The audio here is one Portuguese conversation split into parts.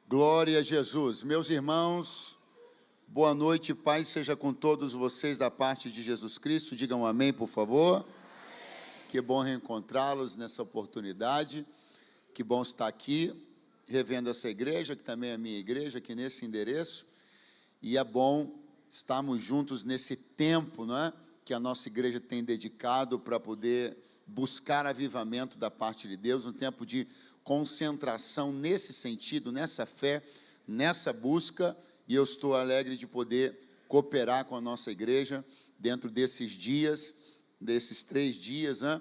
Glória a Jesus. Meus irmãos, boa noite, paz seja com todos vocês da parte de Jesus Cristo. Digam amém, por favor. Amém. Que bom reencontrá-los nessa oportunidade. Que bom estar aqui, revendo essa igreja, que também é a minha igreja, aqui nesse endereço. E é bom estarmos juntos nesse tempo, não é? Que a nossa igreja tem dedicado para poder buscar avivamento da parte de Deus, um tempo de concentração nesse sentido, nessa fé, nessa busca, e eu estou alegre de poder cooperar com a nossa igreja dentro desses dias, desses 3 dias, né?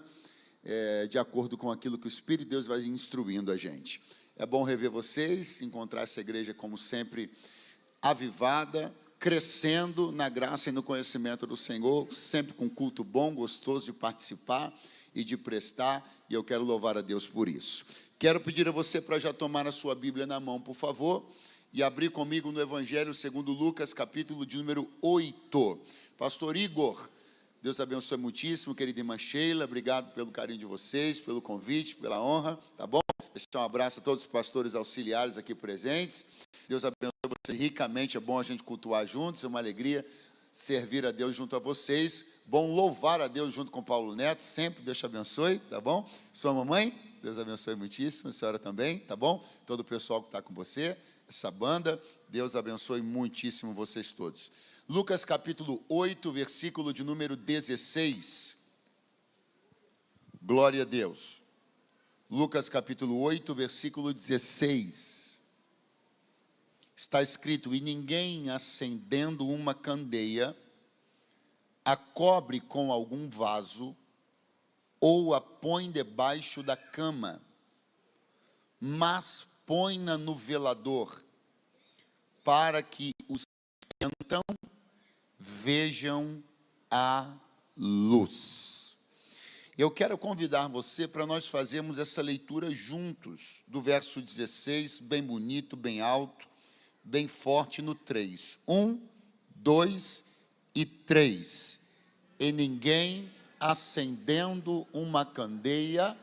De acordo com aquilo que o Espírito de Deus vai instruindo a gente. É bom rever vocês, encontrar essa igreja, como sempre, avivada, crescendo na graça e no conhecimento do Senhor, sempre com culto bom, gostoso de participar e de prestar, e eu quero louvar a Deus por isso. Quero pedir a você para já tomar a sua Bíblia na mão, por favor, e abrir comigo no Evangelho segundo Lucas, capítulo de número 8. Pastor Igor, Deus abençoe muitíssimo, querida irmã Sheila, obrigado pelo carinho de vocês, pelo convite, pela honra, tá bom? Deixa um abraço a todos os pastores auxiliares aqui presentes. Deus abençoe vocês ricamente, é bom a gente cultuar juntos, é uma alegria servir a Deus junto a vocês, bom louvar a Deus junto com Paulo Neto, sempre, Deus te abençoe, tá bom? Sua mamãe, Deus abençoe muitíssimo, a senhora também, tá bom? Todo o pessoal que está com você, essa banda, Deus abençoe muitíssimo vocês todos. Lucas capítulo 8, versículo de número 16. Glória a Deus. Lucas capítulo 8, versículo 16. Está escrito: e ninguém acendendo uma candeia a cobre com algum vaso ou a põe debaixo da cama, mas põe-na no velador, para que os que entram vejam a luz. Eu quero convidar você para nós fazermos essa leitura juntos, do verso 16, bem bonito, bem alto, bem forte, no 3. 1, 2 e 3. E ninguém acendendo uma candeia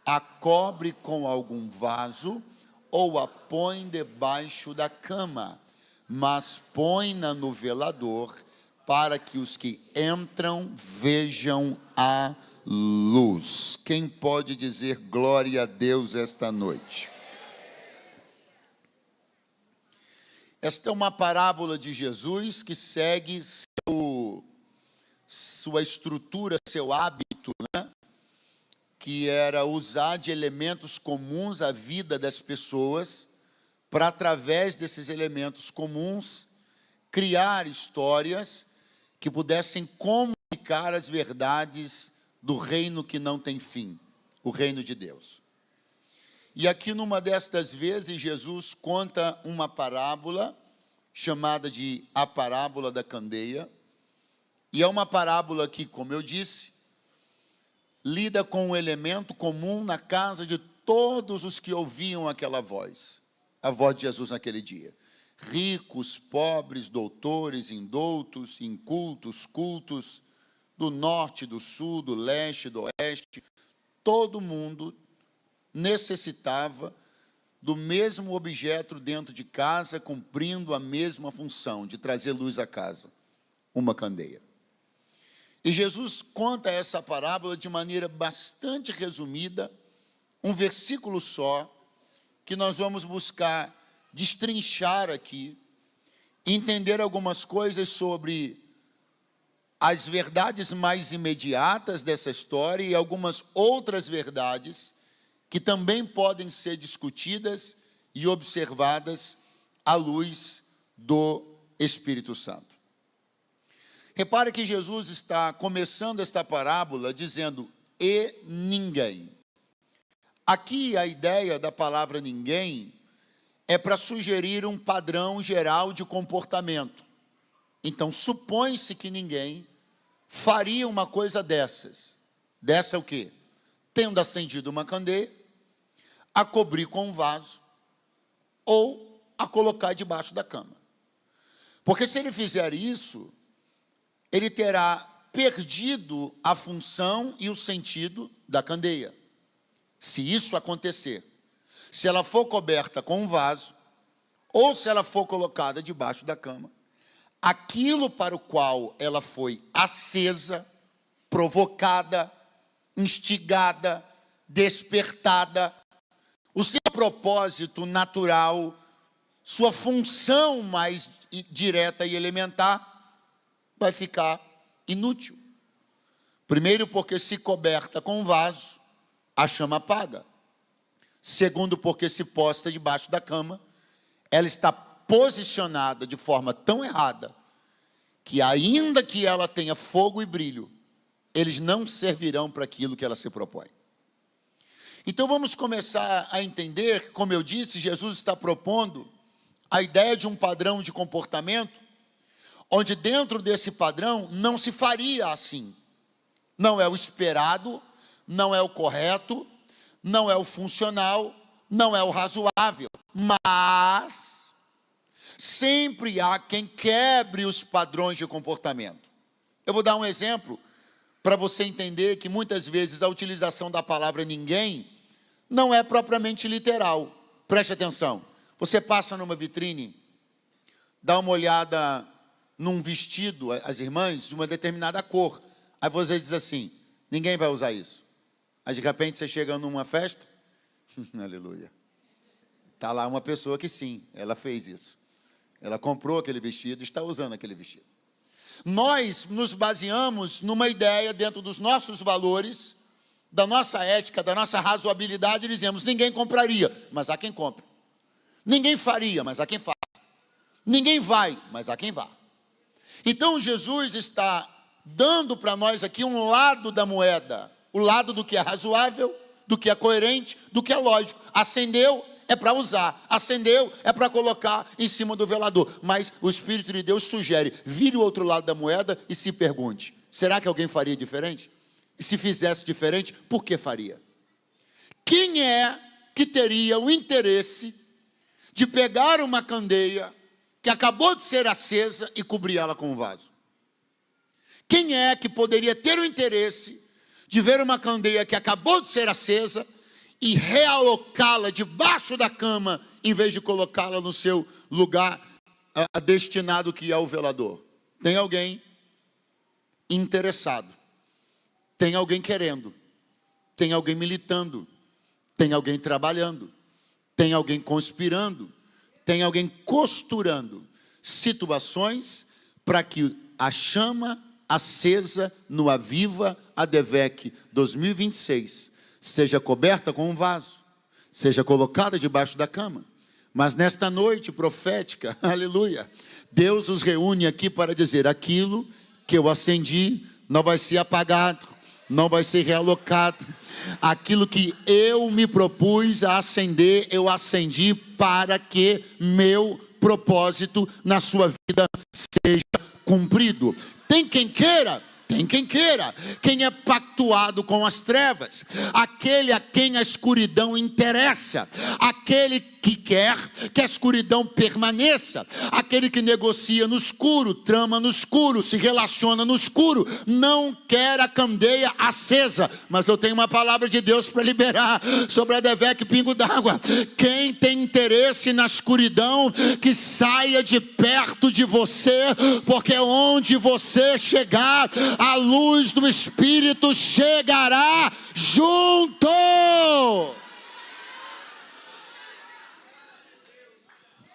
a cobre com algum vaso ou a põe debaixo da cama, mas põe-na no velador, para que os que entram vejam a luz. Quem pode dizer glória a Deus esta noite? Esta é uma parábola de Jesus que segue sua estrutura, seu hábito, né? Que era usar de elementos comuns à vida das pessoas, para, através desses elementos comuns, criar histórias que pudessem comunicar as verdades do reino que não tem fim, o reino de Deus. E aqui, numa destas vezes, Jesus conta uma parábola, chamada de a parábola da candeia, e é uma parábola que, como eu disse, lida com um elemento comum na casa de todos os que ouviam aquela voz, a voz de Jesus naquele dia. Ricos, pobres, doutores, indoutos, incultos, cultos, do norte, do sul, do leste, do oeste, todo mundo necessitava do mesmo objeto dentro de casa, cumprindo a mesma função de trazer luz à casa, uma candeia. E Jesus conta essa parábola de maneira bastante resumida, um versículo só, que nós vamos buscar destrinchar aqui, entender algumas coisas sobre as verdades mais imediatas dessa história e algumas outras verdades que também podem ser discutidas e observadas à luz do Espírito Santo. Repare que Jesus está começando esta parábola dizendo, e ninguém. Aqui a ideia da palavra ninguém é para sugerir um padrão geral de comportamento. Então, supõe-se que ninguém faria uma coisa dessas. Dessa o quê? Tendo acendido uma candeia, a cobrir com um vaso, ou a colocar debaixo da cama. Porque se ele fizer isso, ele terá perdido a função e o sentido da candeia. Se isso acontecer, se ela for coberta com um vaso, ou se ela for colocada debaixo da cama, aquilo para o qual ela foi acesa, provocada, instigada, despertada, o seu propósito natural, sua função mais direta e elementar, vai ficar inútil. Primeiro, porque se coberta com um vaso, a chama apaga. Segundo, porque se posta debaixo da cama, ela está posicionada de forma tão errada, que ainda que ela tenha fogo e brilho, eles não servirão para aquilo que ela se propõe. Então vamos começar a entender, como eu disse, Jesus está propondo a ideia de um padrão de comportamento, onde dentro desse padrão não se faria assim. Não é o esperado, não é o correto, não é o funcional, não é o razoável, mas sempre há quem quebre os padrões de comportamento. Eu vou dar um exemplo para você entender que muitas vezes a utilização da palavra ninguém não é propriamente literal. Preste atenção. Você passa numa vitrine, dá uma olhada num vestido, as irmãs, de uma determinada cor. Aí você diz assim, ninguém vai usar isso. Aí de repente você chega numa festa, aleluia. Está lá uma pessoa que sim, ela fez isso. Ela comprou aquele vestido e está usando aquele vestido. Nós nos baseamos numa ideia dentro dos nossos valores, da nossa ética, da nossa razoabilidade, e dizemos, ninguém compraria, mas há quem compre. Ninguém faria, mas há quem faça. Ninguém vai, mas há quem vá. Então Jesus está dando para nós aqui um lado da moeda, o lado do que é razoável, do que é coerente, do que é lógico. Acendeu, é para usar. Acendeu, é para colocar em cima do velador. Mas o Espírito de Deus sugere, vire o outro lado da moeda e se pergunte, será que alguém faria diferente? E se fizesse diferente, por que faria? Quem é que teria o interesse de pegar uma candeia que acabou de ser acesa e cobrir ela com um vaso? Quem é que poderia ter o interesse de ver uma candeia que acabou de ser acesa e realocá-la debaixo da cama, em vez de colocá-la no seu lugar destinado que é o velador? Tem alguém interessado, tem alguém querendo, tem alguém militando, tem alguém trabalhando, tem alguém conspirando, tem alguém costurando situações para que a chama acesa no Aviva ADVEC 2026 seja coberta com um vaso, seja colocada debaixo da cama. Mas nesta noite profética, aleluia, Deus os reúne aqui para dizer, aquilo que eu acendi não vai ser apagado, não vai ser realocado. Aquilo que eu me propus a acender, eu acendi para que meu propósito na sua vida seja cumprido. Tem quem queira, tem quem queira. Quem é pactuado com as trevas, aquele a quem a escuridão interessa, aquele que quer que a escuridão permaneça, aquele que negocia no escuro, trama no escuro, se relaciona no escuro, não quer a candeia acesa. Mas eu tenho uma palavra de Deus para liberar sobre a ADVEC Pingo d'Água. Quem tem interesse na escuridão, que saia de perto de você, porque onde você chegar, a luz do Espírito chegará junto.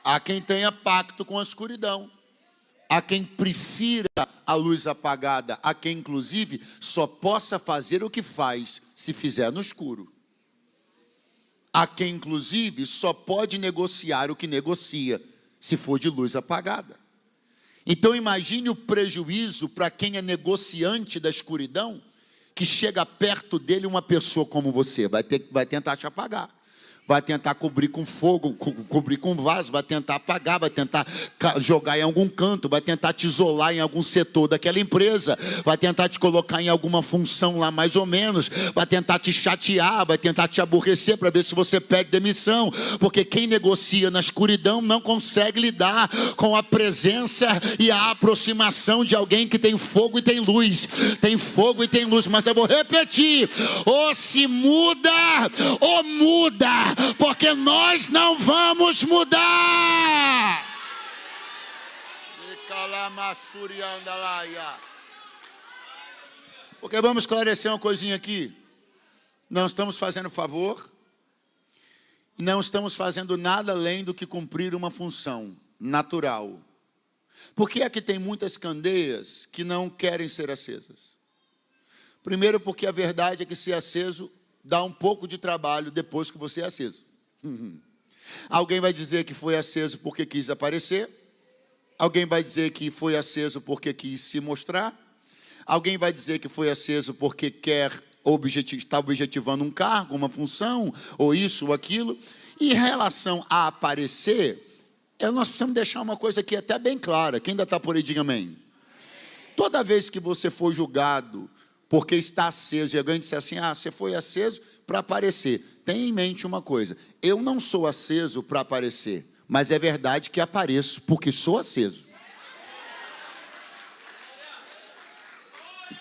Há quem tenha pacto com a escuridão, há quem prefira a luz apagada, há quem inclusive só possa fazer o que faz se fizer no escuro. Há quem inclusive só pode negociar o que negocia se for de luz apagada. Então imagine o prejuízo para quem é negociante da escuridão, que chega perto dele uma pessoa como você, vai tentar te apagar. Vai tentar cobrir com fogo, cobrir com vaso, vai tentar apagar, vai tentar jogar em algum canto, vai tentar te isolar em algum setor daquela empresa, vai tentar te colocar em alguma função lá mais ou menos, vai tentar te chatear, vai tentar te aborrecer para ver se você pede demissão, porque quem negocia na escuridão não consegue lidar com a presença e a aproximação de alguém que tem fogo e tem luz. Tem fogo e tem luz, mas eu vou repetir, ou se muda, ou muda. porque nós não vamos mudar. Porque vamos esclarecer uma coisinha aqui. Não estamos fazendo favor, não estamos fazendo nada além do que cumprir uma função natural. Por que é que tem muitas candeias que não querem ser acesas? Primeiro, porque a verdade é que ser aceso dá um pouco de trabalho depois que você é aceso. Alguém vai dizer que foi aceso porque quis aparecer. Alguém vai dizer que foi aceso porque quis se mostrar. Alguém vai dizer que foi aceso porque está objetivando um cargo, uma função, ou isso ou aquilo. E em relação a aparecer, nós precisamos deixar uma coisa aqui até bem clara. Quem ainda está por aí, diga amém. Toda vez que você for julgado porque está aceso, e alguém disser assim, você foi aceso para aparecer. Tenha em mente uma coisa, eu não sou aceso para aparecer, mas é verdade que apareço porque sou aceso.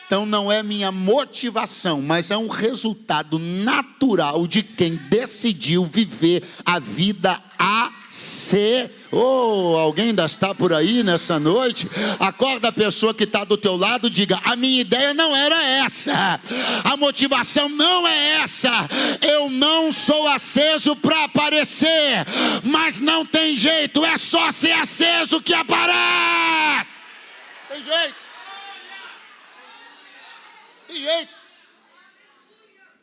Então não é minha motivação, mas é um resultado natural de quem decidiu viver a vida a ser. Alguém ainda está por aí nessa noite? Acorda a pessoa que está do teu lado, diga, a minha ideia não era essa, a motivação não é essa, eu não sou aceso para aparecer, mas não tem jeito, é só ser aceso que aparece. Tem jeito. Tem jeito.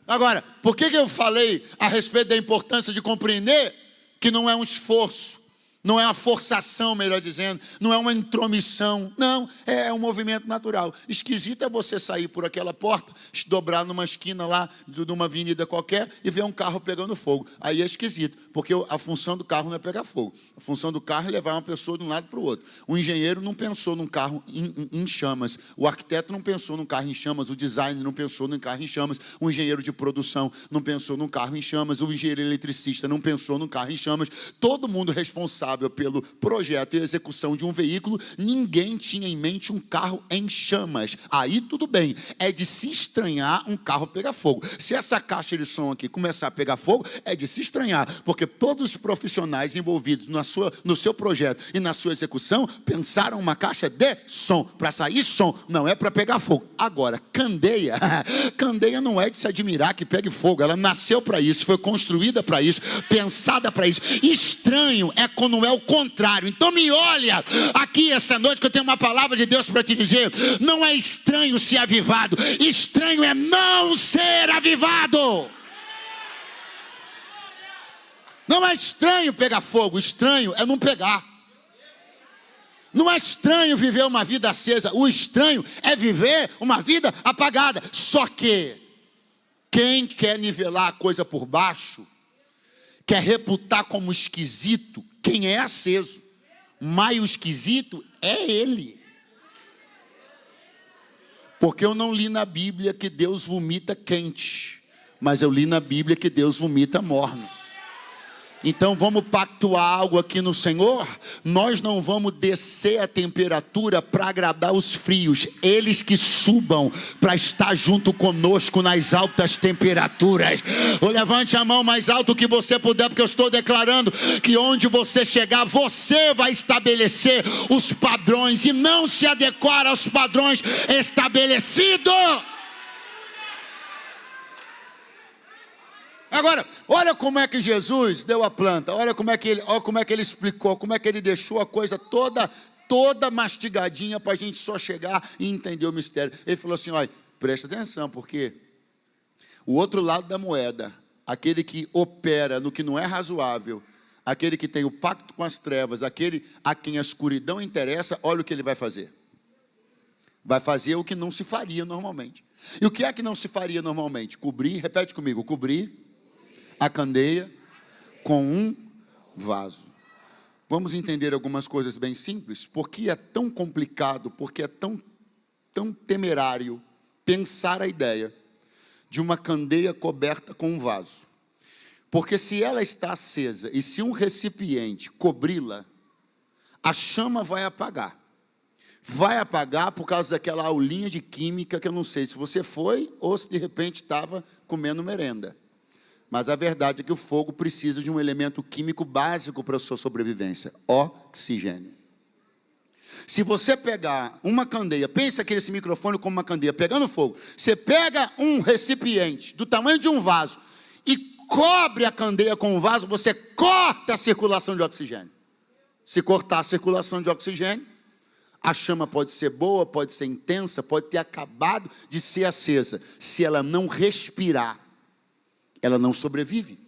Agora, por que eu falei a respeito da importância de compreender que não é um esforço, não é uma forçação, melhor dizendo, não é uma intromissão, não, é um movimento natural. Esquisito é você sair por aquela porta, dobrar numa esquina lá, de uma avenida qualquer, e ver um carro pegando fogo. Aí é esquisito, porque a função do carro não é pegar fogo. A função do carro é levar uma pessoa de um lado para o outro. O engenheiro não pensou num carro em chamas, o arquiteto não pensou num carro em chamas, o designer não pensou num carro em chamas, o engenheiro de produção não pensou num carro em chamas, o engenheiro eletricista não pensou num carro em chamas. Todo mundo responsável pelo projeto e execução de um veículo, ninguém tinha em mente um carro em chamas. Aí tudo bem, é de se estranhar um carro pegar fogo. Se essa caixa de som aqui começar a pegar fogo, é de se estranhar, porque todos os profissionais envolvidos no seu projeto e na sua execução pensaram uma caixa de som, para sair som, não é para pegar fogo. Agora, candeia não é de se admirar que pegue fogo, ela nasceu para isso, foi construída para isso, pensada para isso. Estranho é quando é o contrário. Então me olha aqui essa noite que eu tenho uma palavra de Deus para te dizer. Não é estranho ser avivado, estranho é não ser avivado. Não é estranho pegar fogo, estranho é não pegar. Não é estranho viver uma vida acesa, o estranho é viver uma vida apagada. Só que quem quer nivelar a coisa por baixo, quer reputar como esquisito quem é aceso, mas o esquisito é ele. Porque eu não li na Bíblia que Deus vomita quente, mas eu li na Bíblia que Deus vomita mornos. Então vamos pactuar algo aqui no Senhor. Nós não vamos descer a temperatura para agradar os frios, eles que subam para estar junto conosco nas altas temperaturas. Levante a mão mais alto que você puder, porque eu estou declarando que onde você chegar, você vai estabelecer os padrões e não se adequar aos padrões estabelecidos. Agora, olha como é que Jesus deu a planta, olha como é que ele explicou, como é que ele deixou a coisa toda mastigadinha para a gente só chegar e entender o mistério. Ele falou assim, olha, presta atenção, porque o outro lado da moeda, aquele que opera no que não é razoável, aquele que tem o pacto com as trevas, aquele a quem a escuridão interessa, olha o que ele vai fazer. Vai fazer o que não se faria normalmente. E o que é que não se faria normalmente? Cobrir, repete comigo, cobrir a candeia com um vaso. Vamos entender algumas coisas bem simples. Por que é tão complicado, porque é tão temerário pensar a ideia de uma candeia coberta com um vaso? Porque se ela está acesa e se um recipiente cobri-la, a chama vai apagar. Vai apagar por causa daquela aulinha de química que eu não sei se você foi ou se de repente estava comendo merenda. Mas a verdade é que o fogo precisa de um elemento químico básico para a sua sobrevivência: oxigênio. Se você pegar uma candeia, pensa aqui nesse microfone como uma candeia pegando fogo. Você pega um recipiente do tamanho de um vaso e cobre a candeia com o vaso, você corta a circulação de oxigênio. Se cortar a circulação de oxigênio, a chama pode ser boa, pode ser intensa, pode ter acabado de ser acesa. Se ela não respirar, ela não sobrevive.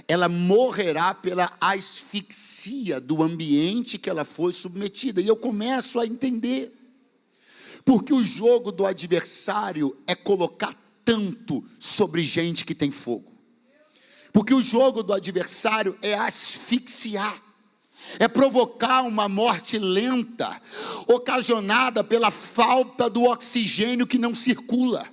Ela morrerá pela asfixia do ambiente que ela foi submetida. E eu começo a entender. Porque o jogo do adversário é colocar tanto sobre gente que tem fogo. Porque o jogo do adversário é asfixiar. É provocar uma morte lenta, ocasionada pela falta do oxigênio que não circula.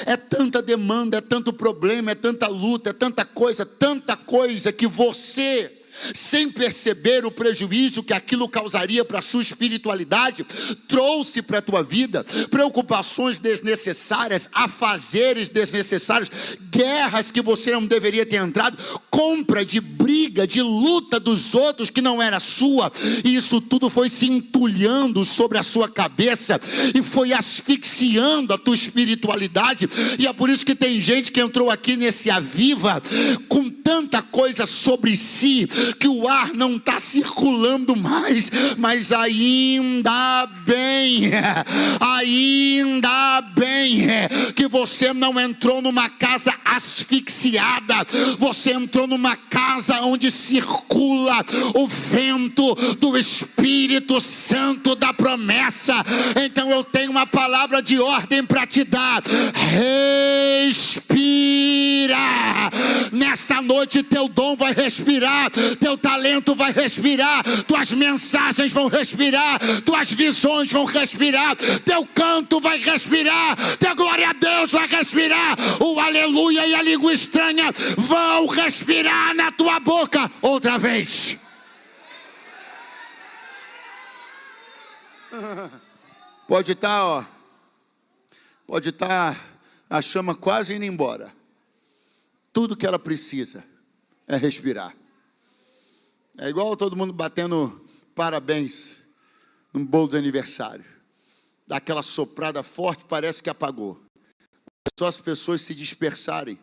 É tanta demanda, é tanto problema, é tanta luta, é tanta coisa que você, sem perceber o prejuízo que aquilo causaria para a sua espiritualidade, trouxe para a tua vida preocupações desnecessárias, afazeres desnecessários, guerras que você não deveria ter entrado, compra de briga, de luta dos outros que não era sua, e isso tudo foi se entulhando sobre a sua cabeça e foi asfixiando a tua espiritualidade. E é por isso que tem gente que entrou aqui nesse Aviva com tanta coisa sobre si, que o ar não está circulando mais, mas ainda bem que você não entrou numa casa asfixiada, você entrou numa casa onde circula o vento do Espírito Santo da promessa. Então eu tenho uma palavra de ordem para te dar: respira. Nessa noite teu dom vai respirar, teu talento vai respirar, tuas mensagens vão respirar, tuas visões vão respirar, teu canto vai respirar, teu glória a Deus vai respirar, o aleluia e a língua estranha vão respirar na tua boca outra vez. Pode estar a chama quase indo embora. Tudo que ela precisa é respirar. É igual todo mundo batendo parabéns no bolo de aniversário. Dá aquela soprada forte, parece que apagou. É só as pessoas se dispersarem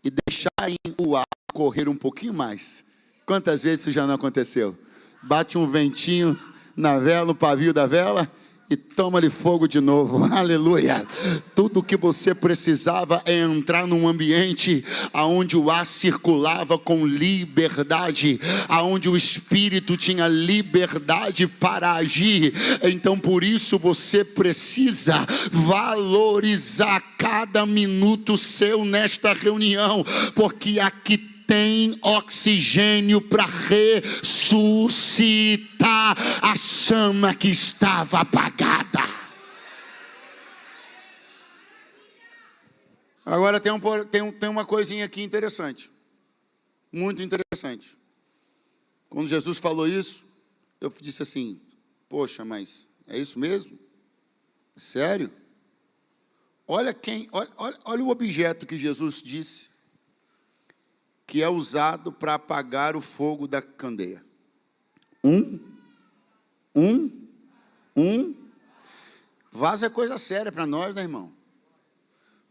e deixarem o ar correr um pouquinho mais. Quantas vezes isso já não aconteceu? Bate um ventinho na vela, no pavio da vela, e toma-lhe fogo de novo. Aleluia. Tudo o que você precisava é entrar num ambiente onde o ar circulava com liberdade, onde o Espírito tinha liberdade para agir. Então por isso você precisa valorizar cada minuto seu nesta reunião, porque aqui tem oxigênio para ressuscitar a chama que estava apagada. Agora tem uma coisinha aqui interessante, muito interessante. Quando Jesus falou isso, eu disse assim: poxa, mas é isso mesmo? Sério? Olha o objeto que Jesus disse que é usado para apagar o fogo da candeia. Vaso é coisa séria para nós, né, irmão?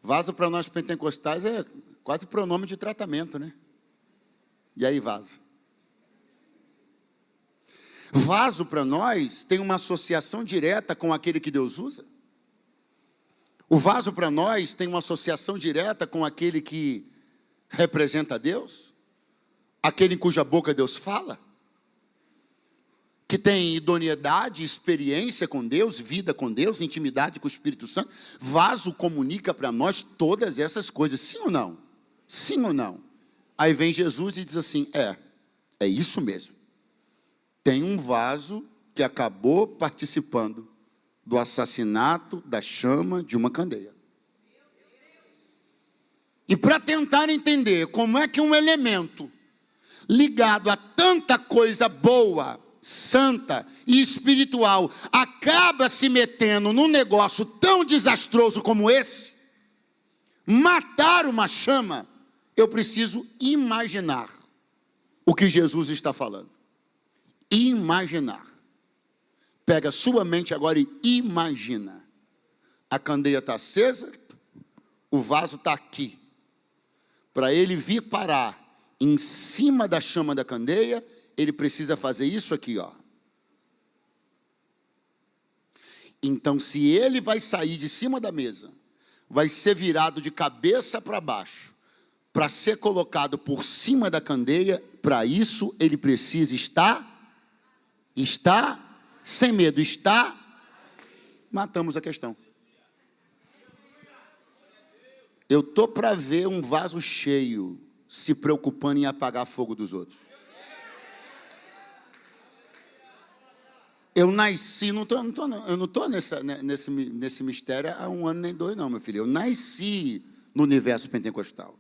Vaso para nós pentecostais é quase pronome de tratamento, né? E aí, vaso? Vaso para nós tem uma associação direta com aquele que Deus usa. O vaso para nós tem uma associação direta com aquele que representa Deus, aquele em cuja boca Deus fala, que tem idoneidade, experiência com Deus, vida com Deus, intimidade com o Espírito Santo. Vaso comunica para nós todas essas coisas, sim ou não? Sim ou não? Aí vem Jesus e diz assim: é isso mesmo. Tem um vaso que acabou participando do assassinato da chama de uma candeia. E para tentar entender como é que um elemento ligado a tanta coisa boa, santa e espiritual acaba se metendo num negócio tão desastroso como esse, matar uma chama eu preciso imaginar o que Jesus está falando. Imaginar. Pega sua mente agora e imagina. A candeia está acesa, o vaso está aqui. Para ele vir parar em cima da chama da candeia, ele precisa fazer isso aqui, ó. Então, se ele vai sair de cima da mesa, vai ser virado de cabeça para baixo, para ser colocado por cima da candeia, para isso ele precisa estar sem medo, matamos a questão. Eu estou para ver um vaso cheio se preocupando em apagar fogo dos outros. Eu nasci, eu não estou nesse mistério há 1 ano nem 2 não, meu filho. Eu nasci no universo pentecostal.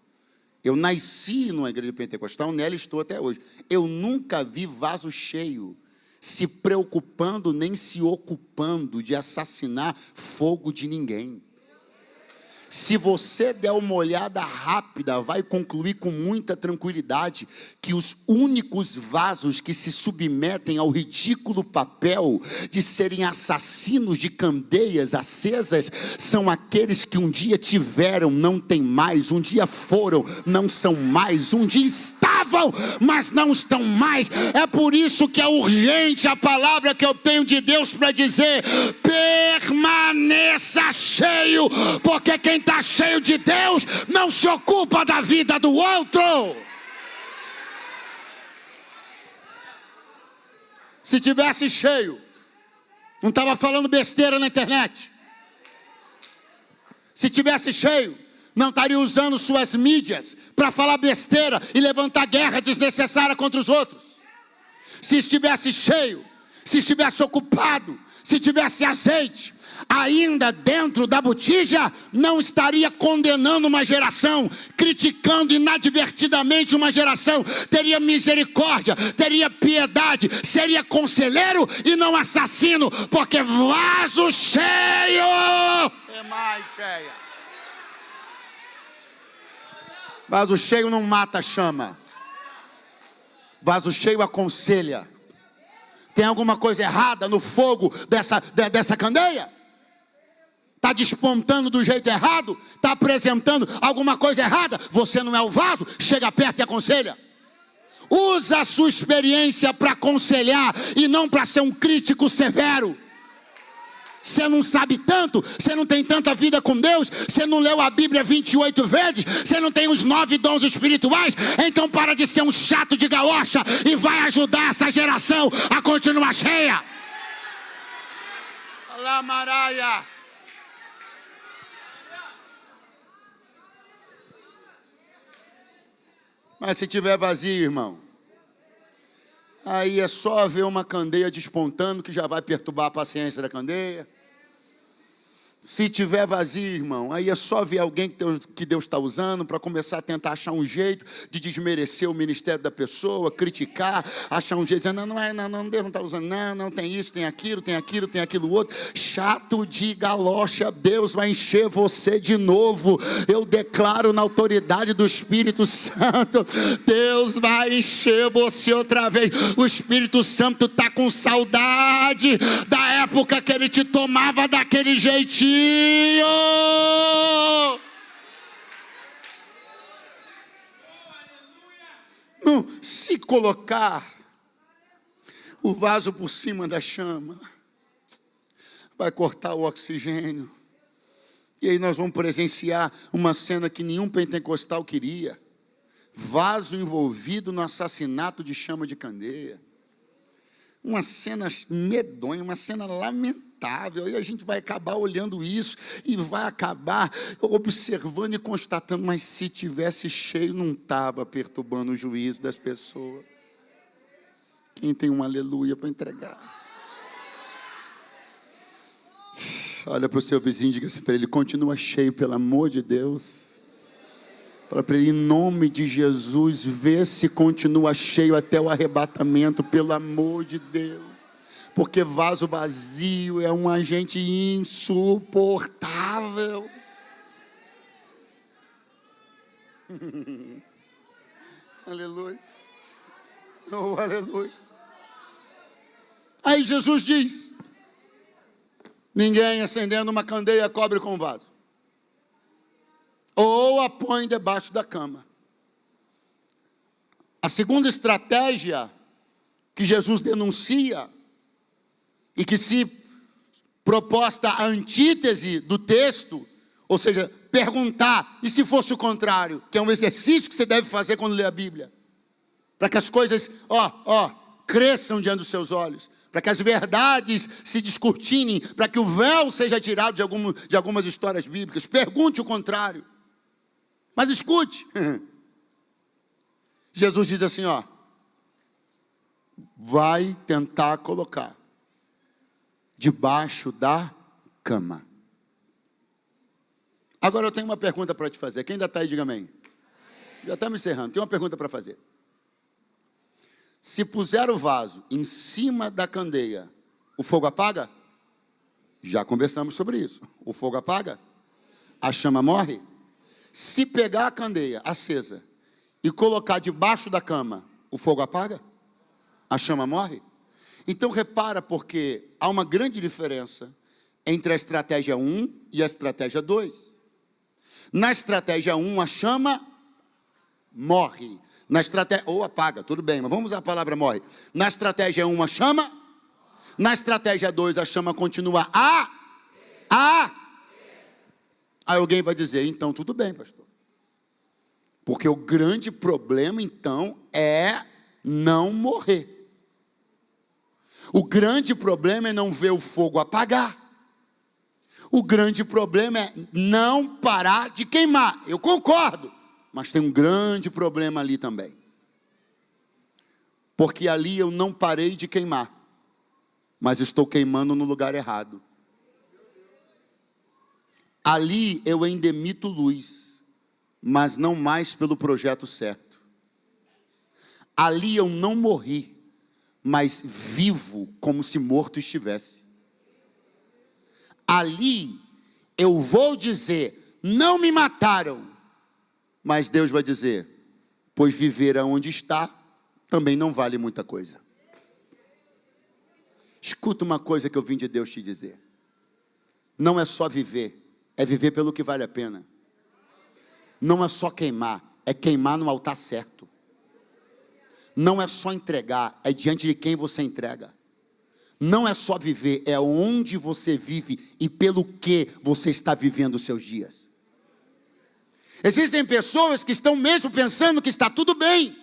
Eu nasci numa igreja pentecostal, nela estou até hoje. Eu nunca vi vaso cheio se preocupando nem se ocupando de assassinar fogo de ninguém. Se você der uma olhada rápida, vai concluir com muita tranquilidade que os únicos vasos que se submetem ao ridículo papel de serem assassinos de candeias acesas são aqueles que um dia tiveram, não tem mais, um dia foram, não são mais, um dia estavam, mas não estão mais. É por isso que é urgente a palavra que eu tenho de Deus para dizer: permaneça cheio, porque quem está cheio de Deus não se ocupa da vida do outro. Se tivesse cheio, não estava falando besteira na internet. Se tivesse cheio, não estaria usando suas mídias para falar besteira e levantar guerra desnecessária contra os outros. Se estivesse cheio, se estivesse ocupado, se tivesse azeite ainda dentro da botija, não estaria condenando uma geração, criticando inadvertidamente uma geração. Teria misericórdia, teria piedade, seria conselheiro e não assassino, porque vaso cheio é mais cheia. Vaso cheio não mata a chama. Vaso cheio aconselha. Tem alguma coisa errada no fogo dessa candeia? Está despontando do jeito errado? Está apresentando alguma coisa errada? Você não é o vaso? Chega perto e aconselha. Usa a sua experiência para aconselhar e não para ser um crítico severo. Você não sabe tanto, você não tem tanta vida com Deus, você não leu a Bíblia 28 vezes, você não tem os 9 dons espirituais, então para de ser um chato de gaúcha e vai ajudar essa geração a continuar cheia. Alamaraia. Mas se tiver vazio, irmão, aí é só ver uma candeia despontando que já vai perturbar a paciência da candeia. Se tiver vazio, irmão, aí é só ver alguém que Deus está usando para começar a tentar achar um jeito de desmerecer o ministério da pessoa, criticar, achar um jeito de dizer, não, Deus não está usando, não, tem isso, tem aquilo outro. Chato de galocha, Deus vai encher você de novo. Eu declaro na autoridade do Espírito Santo, Deus vai encher você outra vez. O Espírito Santo está com saudade da época que ele te tomava daquele jeitinho. Não, se colocar o vaso por cima da chama, vai cortar o oxigênio. E aí nós vamos presenciar uma cena que nenhum pentecostal queria. Vaso envolvido no assassinato de chama de candeia. Uma cena medonha, uma cena lamentável. E a gente vai acabar olhando isso e vai acabar observando e constatando, mas se tivesse cheio, não estava perturbando o juízo das pessoas. Quem tem um aleluia para entregar? Olha para o seu vizinho e diga assim para ele: continua cheio, pelo amor de Deus. Fala para ele, em nome de Jesus, vê se continua cheio até o arrebatamento, pelo amor de Deus. Porque vaso vazio é um agente insuportável. Aleluia. Oh, aleluia. Aí Jesus diz: ninguém acendendo uma candeia cobre com vaso, ou a põe debaixo da cama. A segunda estratégia que Jesus denuncia, e que se proposta a antítese do texto, ou seja, perguntar, e se fosse o contrário, que é um exercício que você deve fazer quando lê a Bíblia, para que as coisas, cresçam diante dos seus olhos, para que as verdades se descortinem, para que o véu seja tirado de algumas histórias bíblicas. Pergunte o contrário, mas escute. Jesus diz assim, vai tentar colocar debaixo da cama. Agora eu tenho uma pergunta para te fazer. Quem ainda está aí, diga amém. Já estamos encerrando. Tem uma pergunta para fazer. Se puser o vaso em cima da candeia, o fogo apaga? Já conversamos sobre isso. O fogo apaga? A chama morre? Se pegar a candeia acesa e colocar debaixo da cama, o fogo apaga? A chama morre? Então repara, porque há uma grande diferença entre a estratégia 1 e a estratégia 2. Na estratégia 1, a chama morre. Na estratégia, ou apaga, tudo bem, mas vamos usar a palavra morre. Na estratégia 1, a chama. Na estratégia 2, a chama continua Aí alguém vai dizer, então tudo bem, pastor. Porque o grande problema, então, é não morrer. O grande problema é não ver o fogo apagar. O grande problema é não parar de queimar. Eu concordo, mas tem um grande problema ali também. Porque ali eu não parei de queimar, mas estou queimando no lugar errado. Ali eu ainda emito luz, mas não mais pelo projeto certo. Ali eu não morri, mas vivo como se morto estivesse. Ali eu vou dizer, não me mataram, mas Deus vai dizer, pois viver aonde está, também não vale muita coisa. Escuta uma coisa que eu vim de Deus te dizer. Não é só viver, é viver pelo que vale a pena. Não é só queimar, é queimar no altar certo. Não é só entregar, é diante de quem você entrega. Não é só viver, é onde você vive e pelo que você está vivendo os seus dias. Existem pessoas que estão mesmo pensando que está tudo bem,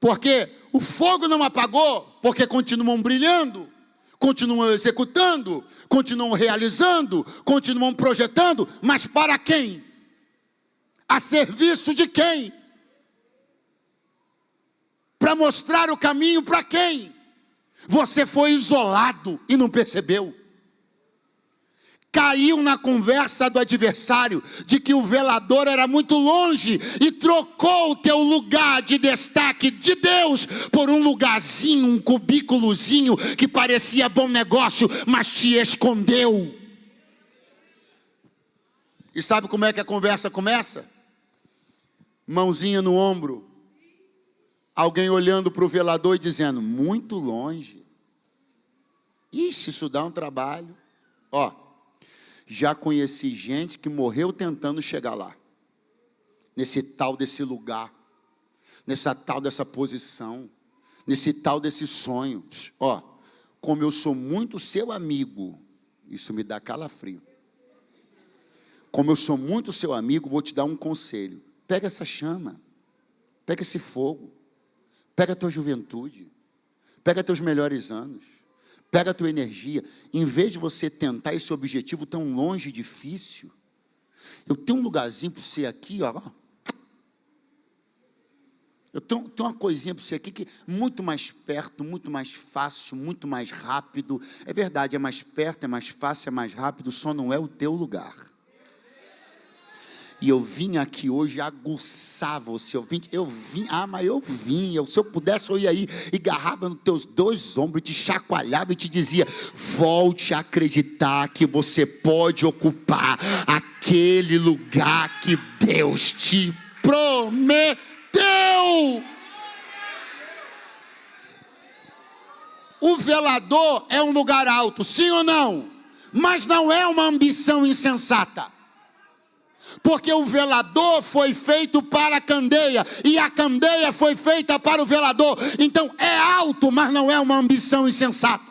porque o fogo não apagou, porque continuam brilhando, continuam executando, continuam realizando, continuam projetando, mas para quem? A serviço de quem? Para mostrar o caminho para quem? Você foi isolado e não percebeu. Caiu na conversa do adversário de que o velador era muito longe e trocou o teu lugar de destaque de Deus por um lugarzinho, um cubículozinho que parecia bom negócio, mas te escondeu. E sabe como é que a conversa começa? Mãozinha no ombro. Alguém olhando para o velador e dizendo, muito longe. Ixi, isso dá um trabalho. Já conheci gente que morreu tentando chegar lá. Nesse tal desse lugar. Nessa tal dessa posição. Nesse tal desse sonho. Como eu sou muito seu amigo, isso me dá calafrio. Como eu sou muito seu amigo, vou te dar um conselho. Pega essa chama. Pega esse fogo. Pega a tua juventude, pega teus melhores anos, pega a tua energia, em vez de você tentar esse objetivo tão longe e difícil, eu tenho um lugarzinho para você aqui, eu tenho uma coisinha para você aqui que é muito mais perto, muito mais fácil, muito mais rápido. É verdade, é mais perto, é mais fácil, é mais rápido, só não é o teu lugar. E eu vim aqui hoje aguçar você. Se eu pudesse, eu ia aí e agarrava nos teus dois ombros, te chacoalhava e te dizia, volte a acreditar que você pode ocupar aquele lugar que Deus te prometeu. O velador é um lugar alto, sim ou não? Mas não é uma ambição insensata. Porque o velador foi feito para a candeia, e a candeia foi feita para o velador. Então é alto, mas não é uma ambição insensata.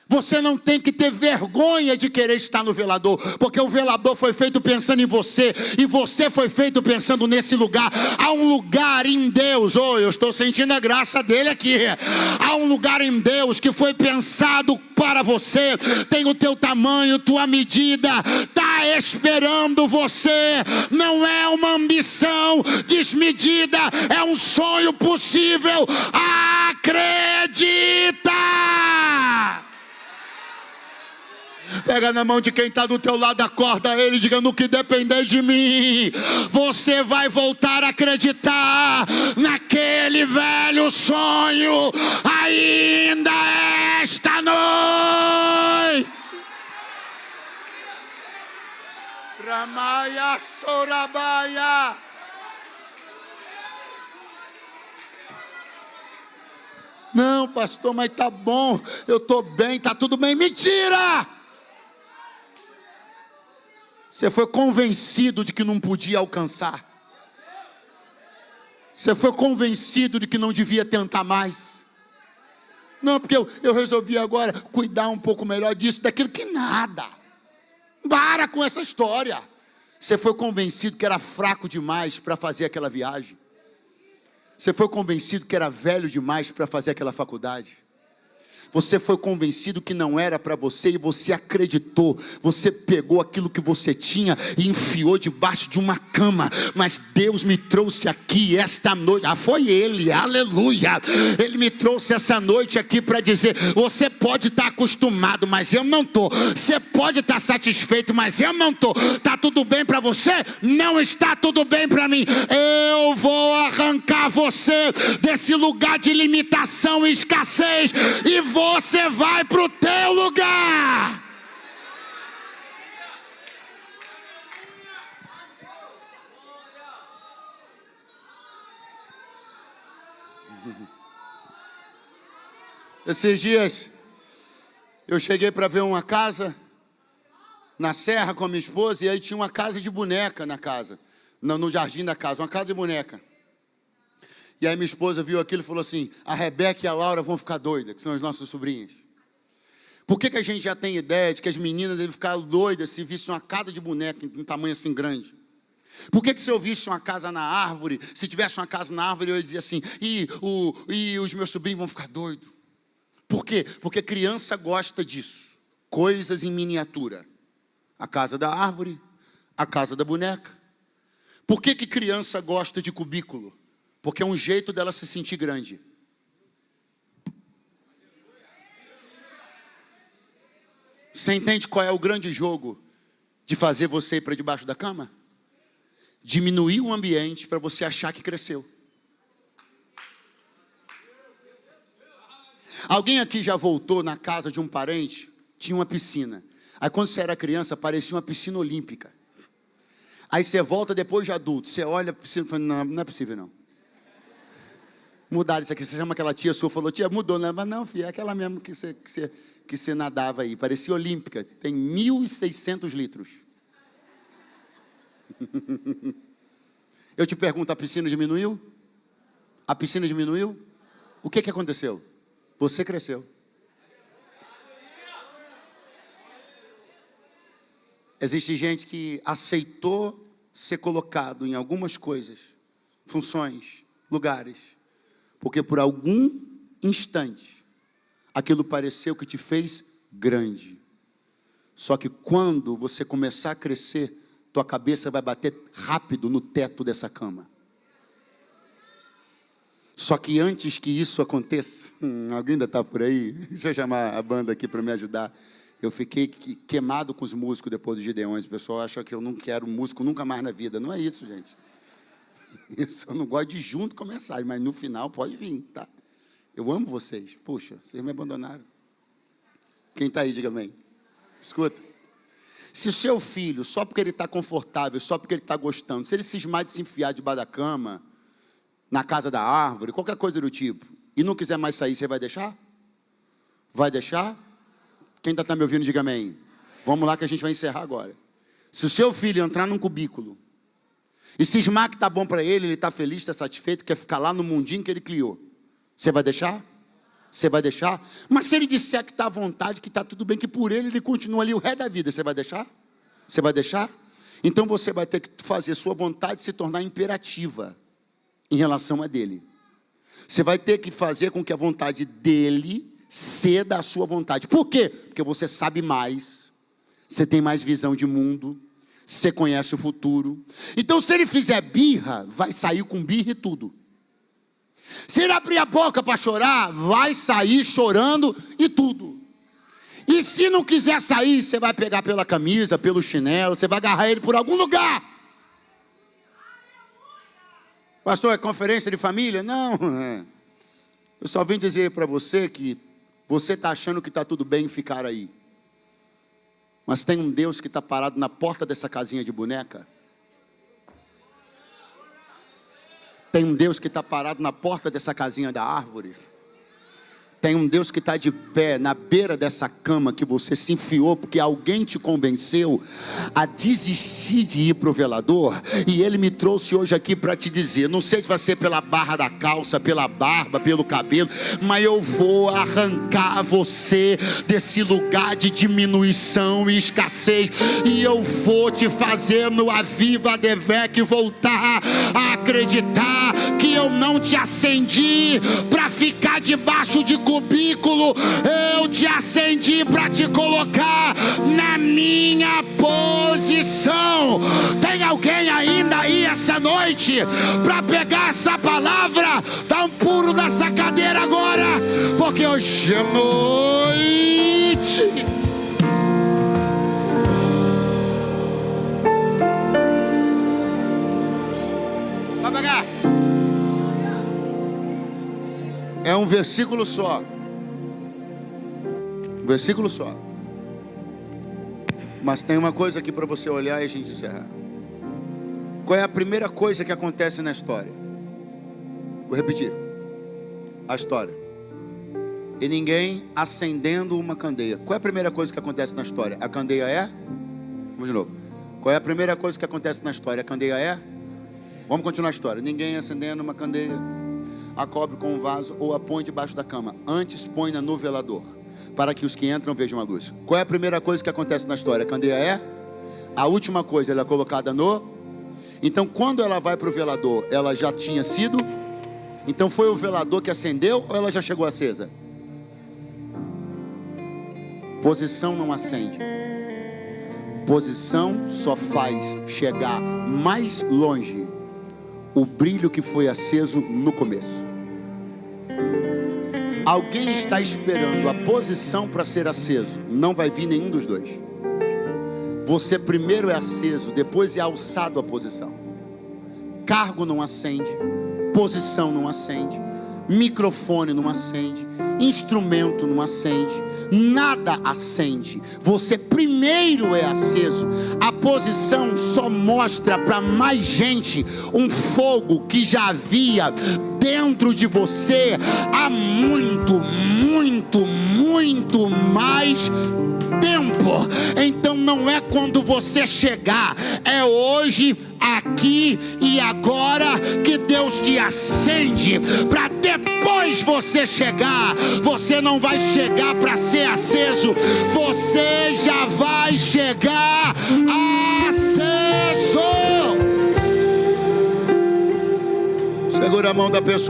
Você não tem que ter vergonha de querer estar no velador, porque o velador foi feito pensando em você, e você foi feito pensando nesse lugar. Há um lugar em Deus, eu estou sentindo a graça dele aqui. Há um lugar em Deus que foi pensado para você, tem o teu tamanho, tua medida, está esperando você. Não é uma ambição desmedida, é um sonho possível. Acredita! Pega na mão de quem está do teu lado, acorda ele, diga: no que depender de mim, você vai voltar a acreditar naquele velho sonho, ainda esta noite. Ramaya Sorabaya. Não, pastor, mas tá bom, eu estou bem, tá tudo bem. Mentira! Você foi convencido de que não podia alcançar. Você foi convencido de que não devia tentar mais. Não, porque eu resolvi agora cuidar um pouco melhor disso, daquilo. Que nada. Para com essa história. Você foi convencido que era fraco demais para fazer aquela viagem. Você foi convencido que era velho demais para fazer aquela faculdade. Você foi convencido que não era para você e você acreditou. Você pegou aquilo que você tinha e enfiou debaixo de uma cama. Mas Deus me trouxe aqui esta noite. Foi Ele, aleluia. Ele me trouxe essa noite aqui para dizer: você pode estar acostumado, mas eu não estou. Você pode estar satisfeito, mas eu não estou. Está tudo bem para você? Não está tudo bem para mim. Eu vou arrancar você desse lugar de limitação e escassez, e você vai para o teu lugar. Esses dias eu cheguei para ver uma casa na serra com a minha esposa, e aí tinha uma casa de boneca na casa, no jardim da casa, uma casa de boneca. E aí minha esposa viu aquilo e falou assim: a Rebeca e a Laura vão ficar doidas, que são as nossas sobrinhas. Por que a gente já tem ideia de que as meninas devem ficar doidas se vissem uma casa de boneca em tamanho assim grande? Por que se eu visse uma casa na árvore, se tivesse uma casa na árvore, eu ia dizer assim: e os meus sobrinhos vão ficar doidos? Por quê? Porque criança gosta disso. Coisas em miniatura. A casa da árvore, a casa da boneca. Por que criança gosta de cubículo? Porque é um jeito dela se sentir grande. Você entende qual é o grande jogo de fazer você ir para debaixo da cama? Diminuir o ambiente para você achar que cresceu. Alguém aqui já voltou na casa de um parente? Tinha uma piscina. Aí quando você era criança, parecia uma piscina olímpica. Aí você volta depois de adulto, você olha a piscina e fala: não, não é possível não. Mudaram isso aqui. Você chama aquela tia sua, falou: tia, mudou, né? Mas não, filha, é aquela mesmo que você nadava aí. Parecia olímpica. Tem 1.600 litros. Eu te pergunto, a piscina diminuiu? A piscina diminuiu? O que aconteceu? Você cresceu. Existe gente que aceitou ser colocado em algumas coisas, funções, lugares, porque por algum instante aquilo pareceu que te fez grande. Só que quando você começar a crescer, tua cabeça vai bater rápido no teto dessa cama. Só que antes que isso aconteça, alguém ainda está por aí? Deixa eu chamar a banda aqui para me ajudar. Eu fiquei queimado com os músicos depois dos Gideões. O pessoal acha que eu não quero músico nunca mais na vida. Não é isso, gente. Isso, eu não gosto de junto com a mensagem, mas no final pode vir, tá? Eu amo vocês. Puxa, vocês me abandonaram. Quem está aí, diga amém. Escuta. Se o seu filho, só porque ele está confortável, só porque ele está gostando, se ele cismar de se enfiar debaixo da cama, na casa da árvore, qualquer coisa do tipo, e não quiser mais sair, você vai deixar? Vai deixar? Quem ainda está me ouvindo, diga amém. Vamos lá que a gente vai encerrar agora. Se o seu filho entrar num cubículo e cismar que está bom para ele está feliz, está satisfeito, quer ficar lá no mundinho que ele criou, você vai deixar? Você vai deixar? Mas se ele disser que está à vontade, que está tudo bem, que por ele continua ali o resto da vida, você vai deixar? Você vai deixar? Então você vai ter que fazer sua vontade se tornar imperativa em relação a dele. Você vai ter que fazer com que a vontade dele ceda à sua vontade. Por quê? Porque você sabe mais, você tem mais visão de mundo, você conhece o futuro. Então se ele fizer birra, vai sair com birra e tudo. Se ele abrir a boca para chorar, vai sair chorando e tudo. E se não quiser sair, você vai pegar pela camisa, pelo chinelo, você vai agarrar ele por algum lugar. Pastor, é conferência de família? Não. Eu só vim dizer para você que você está achando que está tudo bem em ficar aí. Mas tem um Deus que está parado na porta dessa casinha de boneca. Tem um Deus que está parado na porta dessa casinha da árvore. Tem um Deus que está de pé na beira dessa cama que você se enfiou porque alguém te convenceu a desistir de ir para o velador. E Ele me trouxe hoje aqui para te dizer, não sei se vai ser pela barra da calça, pela barba, pelo cabelo, mas eu vou arrancar você desse lugar de diminuição e escassez. E eu vou te fazer no Aviva Devec voltar a acreditar que eu não te acendi para ficar debaixo de cubículo, eu te acendi para te colocar na minha posição. Tem alguém ainda aí essa noite para pegar essa palavra? Dá um pulo nessa cadeira agora, porque hoje é noite. Vai pegar. É um versículo só. Um versículo só. Mas tem uma coisa aqui para você olhar e a gente encerrar. Qual é a primeira coisa que acontece na história? Vou repetir. A história. E ninguém acendendo uma candeia. Qual é a primeira coisa que acontece na história? A candeia é? Vamos de novo. Qual é a primeira coisa que acontece na história? A candeia é? Vamos continuar a história. Ninguém acendendo uma candeia a cobre com um vaso ou a põe debaixo da cama. Antes põe-na no velador, para que os que entram vejam a luz. Qual é a primeira coisa que acontece na história? A candeia é? A última coisa, ela é colocada no... Então quando ela vai para o velador, ela já tinha sido? Então foi o velador que acendeu ou ela já chegou acesa? Posição não acende. Posição só faz chegar mais longe o brilho que foi aceso no começo. Alguém está esperando a posição para ser aceso. Não vai vir nenhum dos dois. Você primeiro é aceso, depois é alçado a posição. Cargo não acende, posição não acende, microfone não acende, instrumento não acende, nada acende. Você primeiro é aceso. A posição só mostra para mais gente um fogo que já havia dentro de você há muito mais tempo. Então não é quando você chegar, é hoje, aqui e agora que Deus te acende para depois você chegar. Você não vai chegar para ser aceso, você já vai chegar aceso. Segura a mão da pessoa.